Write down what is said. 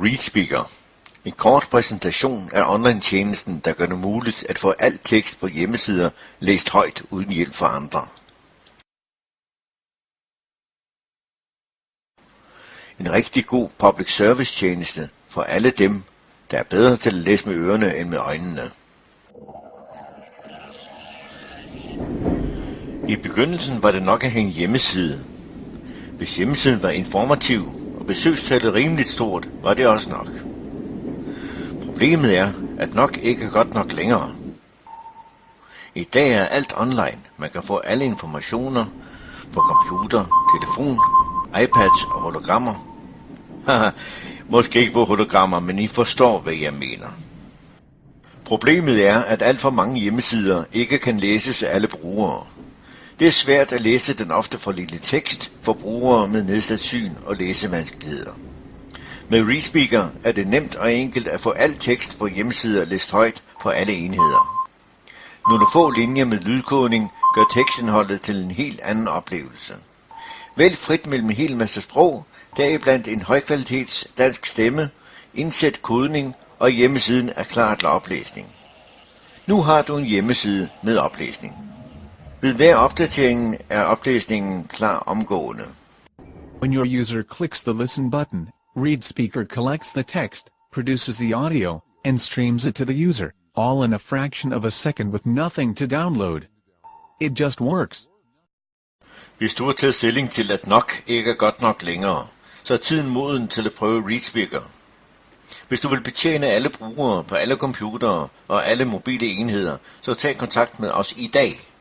ReadSpeaker. En kort præsentation af online-tjenesten, der gør det muligt at få al tekst på hjemmesider læst højt uden hjælp fra andre. En rigtig god public service tjeneste for alle dem, der er bedre til at læse med ørerne end med øjnene. I begyndelsen var det nok at have en hjemmeside. Hvis hjemmesiden var informativ og besøgstallet rimeligt stort, var det også nok. Problemet er, at nok ikke er godt nok længere. I dag er alt online. Man kan få alle informationer på computer, telefon, iPads og hologrammer. Måske ikke på hologrammer, men I forstår, hvad jeg mener. Problemet er, at alt for mange hjemmesider ikke kan læses af alle brugere. Det er svært at læse den ofte for lille tekst for brugere med nedsat syn og læsevanskeligheder. Med ReadSpeaker er det nemt og enkelt at få al tekst på hjemmesider læst højt for alle enheder. Nogle få linjer med lydkodning gør tekstindholdet til en helt anden oplevelse. Vælg frit mellem en hel masse sprog, deriblandt en højkvalitets dansk stemme, indsæt kodning, og hjemmesiden er klar til oplæsning. Nu har du en hjemmeside med oplæsning. Ved hver opdatering er oplæsningen klar omgående. When your user clicks the listen button, ReadSpeaker collects the text, produces the audio, and streams it to the user, all in a fraction of a second with nothing to download. It just works. Hvis du har taget stilling til, at nok ikke er godt nok længere, så er tiden moden til at prøve ReadSpeaker. Hvis du vil betjene alle brugere på alle computere og alle mobile enheder, så tag kontakt med os i dag.